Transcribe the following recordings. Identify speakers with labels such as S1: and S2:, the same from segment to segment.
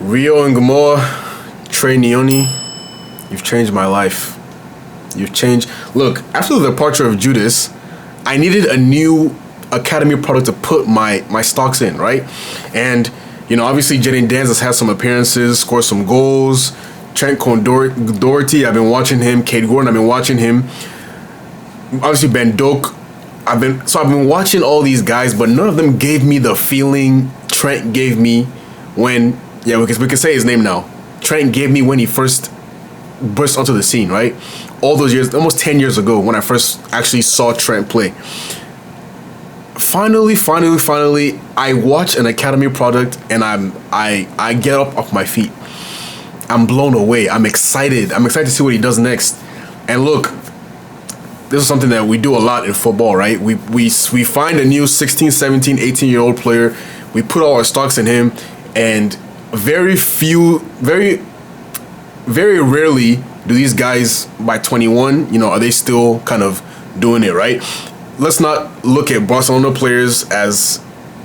S1: Rio and Ngumoha, Trey, Nyoni, you've changed my life. You've changed. Look, after the departure of Judas, I needed a new academy product to put my stocks in, right? And, obviously Jaden Dance has had some appearances, scored some goals. Trent Doherty, I've been watching him. Cade Gordon, I've been watching him. Obviously Ben Doak. I've been watching all these guys, but none of them gave me the feeling Trent gave me when, we can say his name now. Trent gave me when he first burst onto the scene, right? All those years, almost 10 years ago, when I first actually saw Trent play. Finally, I watch an academy product and I get up off my feet. I'm blown away. I'm excited. To see what he does next. And look, this is something that we do a lot in football, right? We find a new 16, 17, 18-year-old player. We put all our stocks in him, and very rarely do these guys by 21, are they still kind of doing it, right? Let's not look at Barcelona players as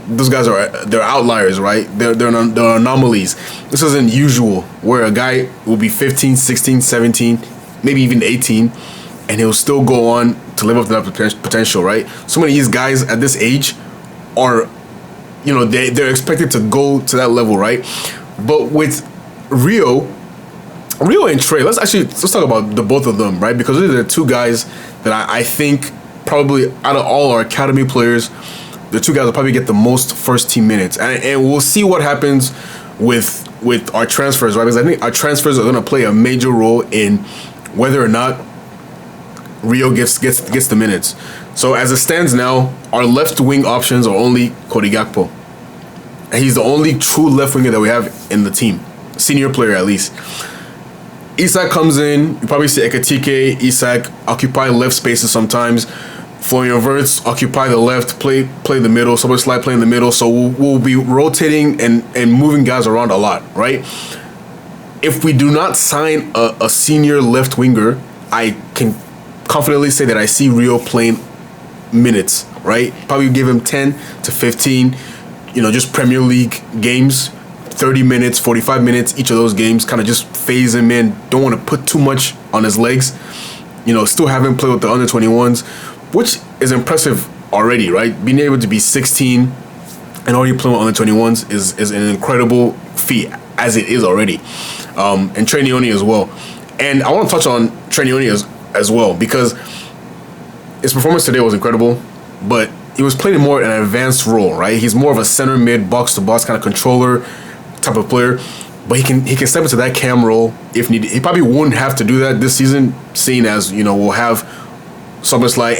S1: those guys they're outliers, right? They're anomalies. This isn't usual where a guy will be 15, 16, 17, maybe even 18, and he'll still go on to live up to that potential, right? So many of these guys at this age are, they're expected to go to that level, right? But with Rio and Trey, let's talk about the both of them, right? Because these are the two guys that I think probably out of all our academy players, the two guys will probably get the most first team minutes, and we'll see what happens with our transfers, right? Because I think our transfers are going to play a major role in whether or not Rio gets the minutes. So as it stands now, our left wing options are only Cody Gakpo, and he's the only true left winger that we have in the team, senior player at least. Isak comes in. You probably see Ekatike, Isak occupy left spaces sometimes. Florian Wirtz occupy the left, play the middle. Szoboszlai play in the middle. So we'll be rotating and moving guys around a lot, right? If we do not sign a senior left winger, I can confidently say that I see Rio playing minutes, right? Probably give him 10 to 15, just Premier League games, 30 minutes, 45 minutes, each of those games, kind of just phase him in. Don't want to put too much on his legs. Still have him play with the under 21s, which is impressive already, right? Being able to be 16 and already playing with under 21s is an incredible feat as it is already. And Trey Nyoni as well. And I want to touch on Trey Nyoni as well, because his performance today was incredible, but he was playing more in an advanced role, right? He's more of a center mid, box to box kind of controller type of player, but he can step into that cam role if needed. He probably wouldn't have to do that this season, seeing as we'll have Szoboszlai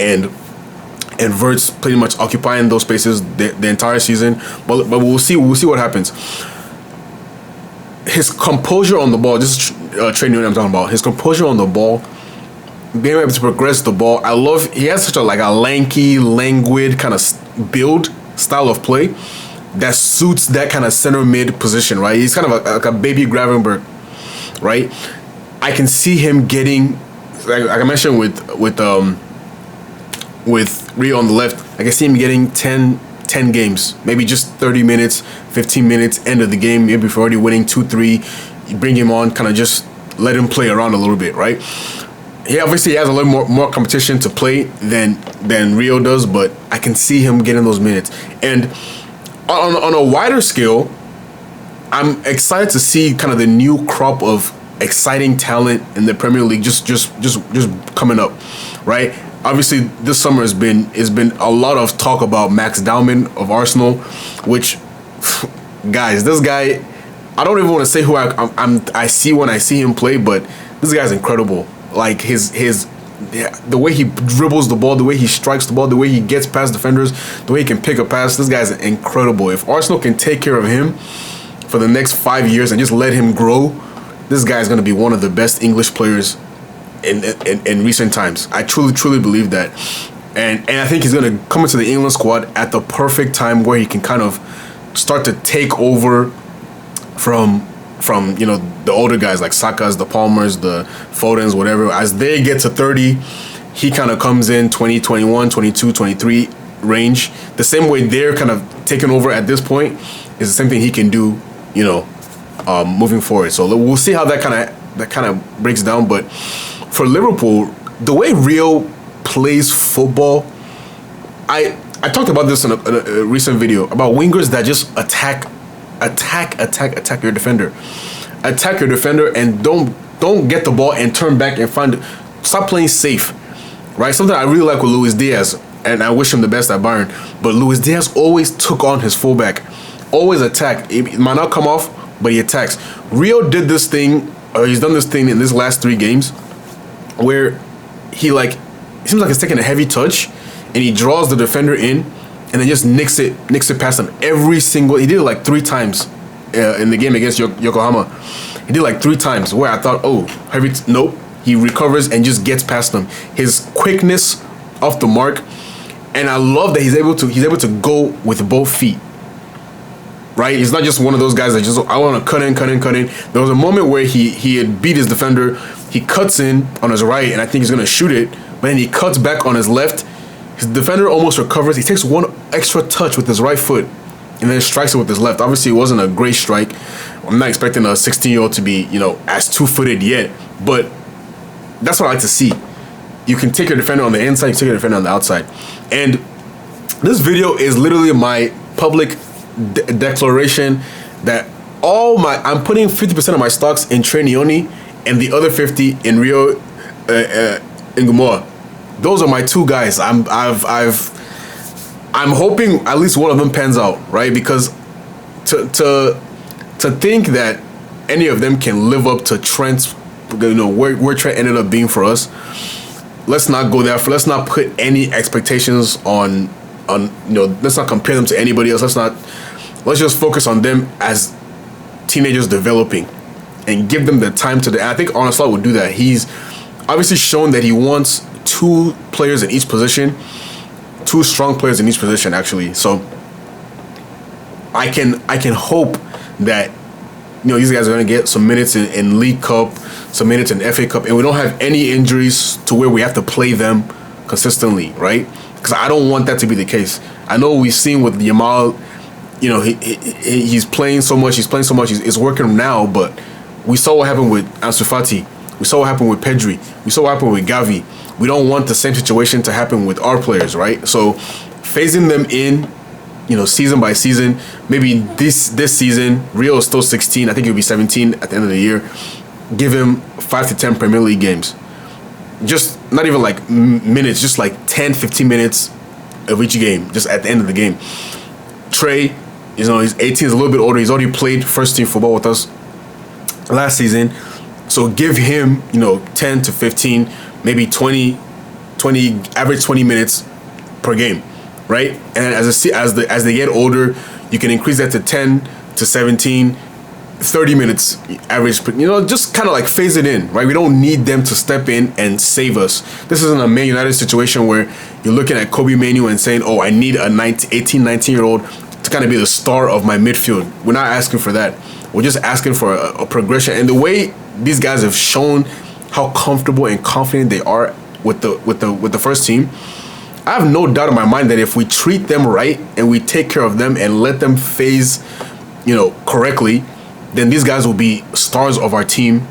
S1: and Wirtz pretty much occupying those spaces the entire season. But we'll see what happens. His composure on the ball, this is Trey Nyoni I'm talking about. His composure on the ball, being able to progress the ball. I love he has such a lanky, languid kind of build style of play that suits that kind of center mid position, right? He's kind of like a baby Gravenberg, right? I can see him getting, like I mentioned with Rio on the left, I can see him getting 10 games, maybe just 30 minutes, 15 minutes, end of the game, maybe if you're already winning 2-3, you bring him on, kind of just let him play around a little bit, right? He obviously has a little more competition to play than Rio does, but I can see him getting those minutes. And on a wider scale, I'm excited to see kind of the new crop of exciting talent in the Premier League just coming up, right? Obviously, this summer has been a lot of talk about Max Dowman of Arsenal, which, guys, this guy, I don't even want to say who I see when I see him play, but this guy's incredible. Like the way he dribbles the ball, the way he strikes the ball, the way he gets past defenders, the way he can pick a pass, this guy's incredible. If Arsenal can take care of him for the next 5 years and just let him grow, this guy's going to be one of the best English players in recent times. I truly believe that. And I think he's going to come into the England squad at the perfect time where he can kind of start to take over from the older guys like Saka's, the Palmers, the Fodens, whatever. As they get to 30, he kind of comes in 20, 21, 22, 23 range. The same way they're kind of taking over at this point is the same thing he can do, moving forward. So we'll see how that kind of breaks down. But for Liverpool, the way Rio plays football, I talked about this in a recent video about wingers that just attack your defender, and don't get the ball and turn back and stop playing safe, right? Something I really like with Luis Diaz, and I wish him the best at Bayern. But Luis Diaz always took on his fullback, always attack. It might not come off, but he attacks. Rio did this thing, or he's done this thing in this last 3 games, where it seems like he's taking a heavy touch, and he draws the defender in, and then just nicks it past him every single. He did it like 3 times in the game against Yokohama. He did like 3 times where I thought, nope. He recovers and just gets past them. His quickness off the mark, and I love that he's able to go with both feet. Right? He's not just one of those guys that just, I want to cut in. There was a moment where he had beat his defender. He cuts in on his right, and I think he's going to shoot it, but then he cuts back on his left. His defender almost recovers. He takes one extra touch with his right foot and then strikes it with his left. Obviously, it wasn't a great strike. I'm not expecting a 16-year-old to be, as two-footed yet, but that's what I like to see. You can take your defender on the inside, you take your defender on the outside. And this video is literally my public declaration that I'm putting 50% of my stocks in Trey Nyoni and the other 50 in Rio Ngumoha. Those are my 2 guys. I'm hoping at least one of them pans out, right? Because to think that any of them can live up to Trent's, where Trent ended up being for us, let's not go there. Let's not put any expectations on. Let's not compare them to anybody else. Let's just focus on them as teenagers developing, and give them the time to. I think Arnold would do that. He's obviously shown that he wants 2 players in each position, 2 strong players in each position, actually. So I can hope that these guys are going to get some minutes in League Cup, some minutes in FA Cup, and we don't have any injuries to where we have to play them consistently, right? Because I don't want that to be the case. I know we've seen with Yamal, he's playing so much, it's working now, but we saw what happened with Ansu Fati. We saw what happened with Pedri. We saw what happened with Gavi. We don't want the same situation to happen with our players, right? So phasing them in, season by season. Maybe this season, Rio is still 16. I think he'll be 17 at the end of the year. Give him 5 to 10 Premier League games. Just not even like minutes, just like 10, 15 minutes of each game, just at the end of the game. Trey, he's 18, he's a little bit older. He's already played first team football with us last season. So give him, 10 to 15, maybe 20, average 20 minutes per game, right? And as they get older, you can increase that to 10 to 17, 30 minutes average, just kind of like phase it in, right? We don't need them to step in and save us. This isn't a Man United situation where you're looking at Kobe Manu and saying, I need a 18, 19-year-old to kind of be the star of my midfield. We're not asking for that. We're just asking for a progression. And the way these guys have shown how comfortable and confident they are with the first team, I have no doubt in my mind that if we treat them right and we take care of them and let them phase, correctly, then these guys will be stars of our team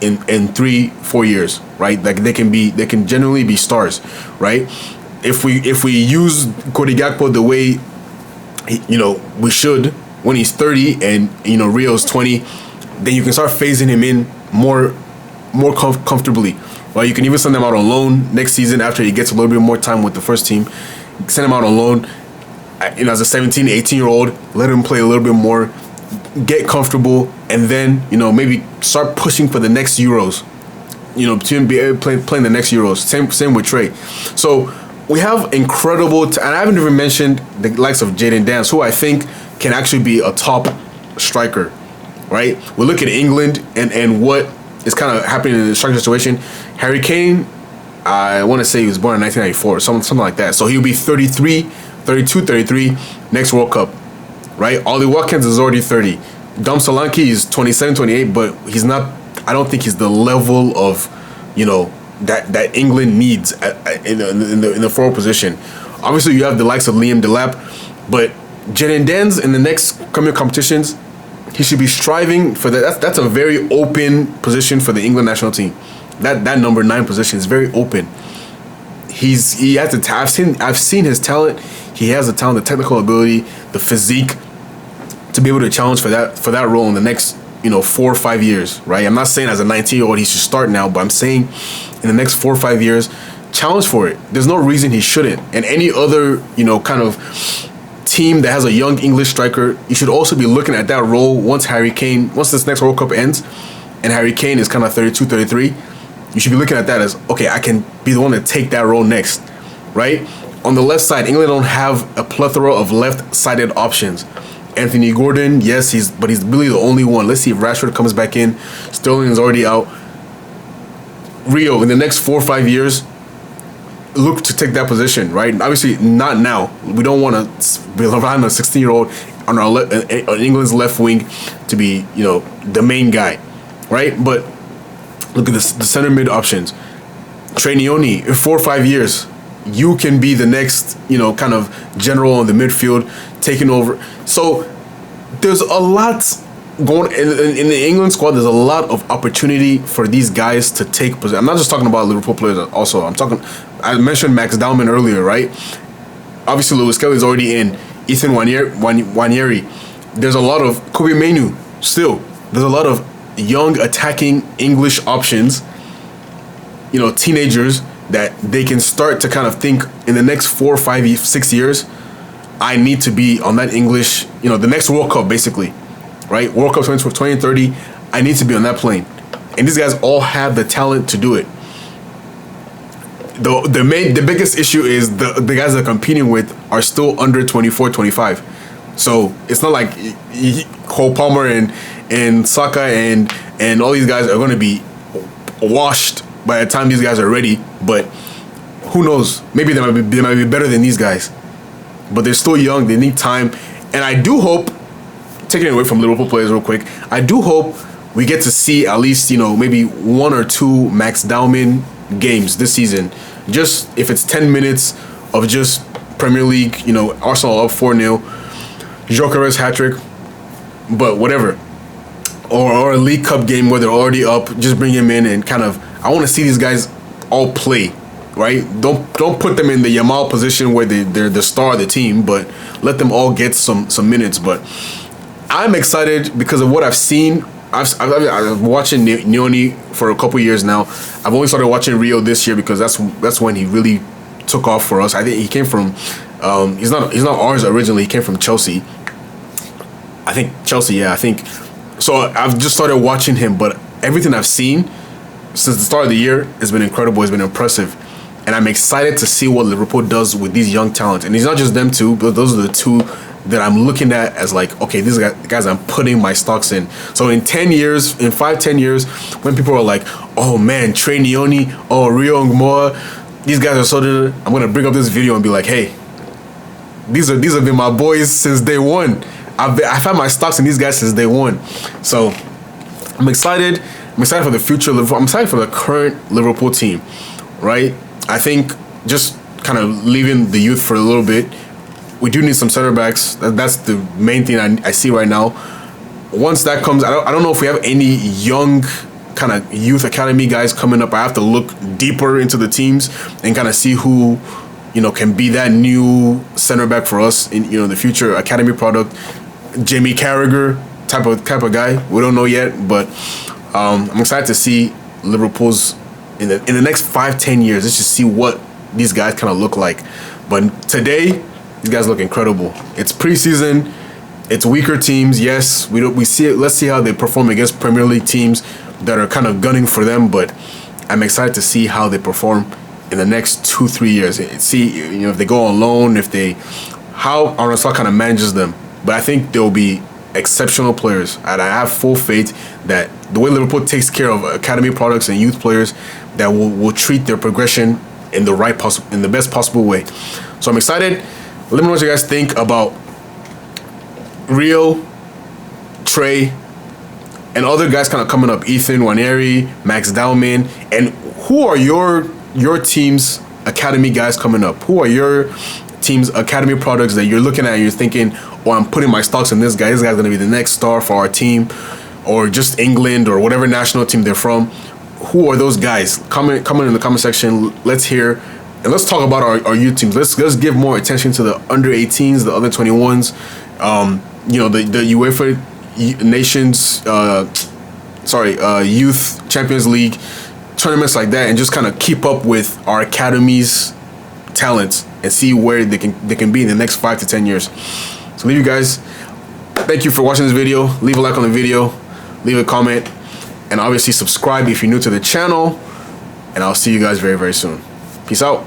S1: in 3-4 years, right? Like they can genuinely be stars, right? If we use Cody Gakpo the way we should when he's 30 and Rio's 20, then you can start phasing him in more comfortably. Right? You can even send him out on loan next season after he gets a little bit more time with the first team. Send him out on loan, as a 17, 18-year-old, let him play a little bit more, get comfortable, and then maybe start pushing for the next Euros. To be playing the next Euros. Same with Trey. So we have incredible, and I haven't even mentioned the likes of Jadon Dance, who I think can actually be a top striker. Right? We look at England and what is kind of happening in the striker situation. Harry Kane, I want to say he was born in 1994, something like that. So he'll be 33 next World Cup. Right? Ollie Watkins is already 30. Dom Solanke is 27, 28, but he's not. I don't think he's the level of, that England needs in the forward position. Obviously, you have the likes of Liam Delap, but Jadon Dance in the next coming competitions, he should be striving for that. That's a very open position for the England national team. That number 9 position is very open. He has the I've seen his talent. He has the talent, the technical ability, the physique to be able to challenge for that role in the next 4 or 5 years, right? I'm not saying as a 19-year-old he should start now, but I'm saying in the next 4 or 5 years, challenge for it. There's no reason he shouldn't. And any other kind of team that has a young English striker, you should also be looking at that role once this next World Cup ends, and Harry Kane is kind of 32, 33. You should be looking at that as, okay, I can be the one to take that role next, right? On the left side, England don't have a plethora of left-sided options. Anthony Gordon, yes, he's really the only one. Let's see if Rashford comes back in. Sterling is already out. Rio, in the next 4 or 5 years, look to take that position, right? Obviously, not now. We don't want to be around a 16-year-old on England's left wing to be, the main guy, right? But look at the center mid options. Trey Nyoni, in 4 or 5 years, you can be the next, kind of general in the midfield, taking over. So there's a lot going in the England squad. There's a lot of opportunity for these guys to take position. I'm not just talking about Liverpool players. Also, I mentioned Max Dowman earlier, right? Obviously, Lewis Kelly's already in. Ethan Wanyeri. There's a lot of Kobe Mainu still. There's a lot of young attacking English options, teenagers that they can start to kind of think in the next 4, 5, 6 years, I need to be on that English, the next World Cup basically, right? World Cup 2030, I need to be on that plane. And these guys all have the talent to do it. The biggest issue is the guys they're competing with are still under 24, 25. So it's not like Cole Palmer and Saka and all these guys are going to be washed by the time these guys are ready. But who knows? Maybe they might be better than these guys. But they're still young. They need time. And I do hope, taking it away from Liverpool players real quick, I do hope we get to see at least, maybe 1 or 2 Max Dowman games this season. Just if it's 10 minutes of just Premier League, Arsenal up 4-0, Jokeres hat-trick, but whatever. Or a League Cup game where they're already up, just bring him in and kind of, I want to see these guys all play, right? Don't put them in the Yamal position where they're the star of the team, but let them all get some minutes. But I'm excited because of what I've seen. I've been watching Nyoni for a couple years now. I've only started watching Rio this year because that's when he really took off for us. I think he came from, he's not ours originally. He came from Chelsea. I think. So I've just started watching him, but everything I've seen since the start of the year has been incredible. It's been impressive. And I'm excited to see what Liverpool does with these young talents. And it's not just them two, but those are the two that I'm looking at as like, okay, these guys I'm putting my stocks in. So in 10 years, in 5-10 years, when people are like, oh man, Trey Nyoni, oh Rio Ngumoha, these guys are so good, I'm going to bring up this video and be like, hey, these have been my boys since day one. I've had my stocks in these guys since day one. So I'm excited. I'm excited for the future. I'm excited for the current Liverpool team, right? I think just kind of leaving the youth for a little bit, we do need some center backs. That's the main thing I see right now. Once that comes, I don't know if we have any young kind of youth academy guys coming up. I have to look deeper into the teams and kind of see who, can be that new center back for us in the future academy product. Jamie Carragher type of guy. We don't know yet, but I'm excited to see Liverpool's in the next 5-10 years. Let's just see what these guys kind of look like. But today, these guys look incredible. It's preseason. It's weaker teams. Yes, we see it. Let's see how they perform against Premier League teams that are kind of gunning for them. But I'm excited to see how they perform in the next 2-3 years. See, if they go on loan, how Arne Slot kind of manages them. But I think they'll be exceptional players, and I have full faith that the way Liverpool takes care of academy products and youth players, that will treat their progression in the best possible way. So I'm excited. Let me know what you guys think about Rio, Trey, and other guys kind of coming up. Ethan Wanyeri, Max Dowman, and who are your team's academy guys coming up? Who are your teams, academy products that you're looking at and you're thinking, oh, I'm putting my stocks in this guy. This guy's going to be the next star for our team, or just England or whatever national team they're from. Who are those guys? Comment in the comment section. Let's hear. And let's talk about our youth teams. Let's give more attention to the under 18s, the under 21s, you know, the UEFA Nations, Youth Champions League, tournaments like that, and just kind of keep up with our academies' talents and see where they can be in the next 5 to 10 years. So leave you guys. Thank you for watching this video. Leave a like on the video, leave a comment, and obviously subscribe if you're new to the channel. And I'll see you guys very, very soon. Peace out.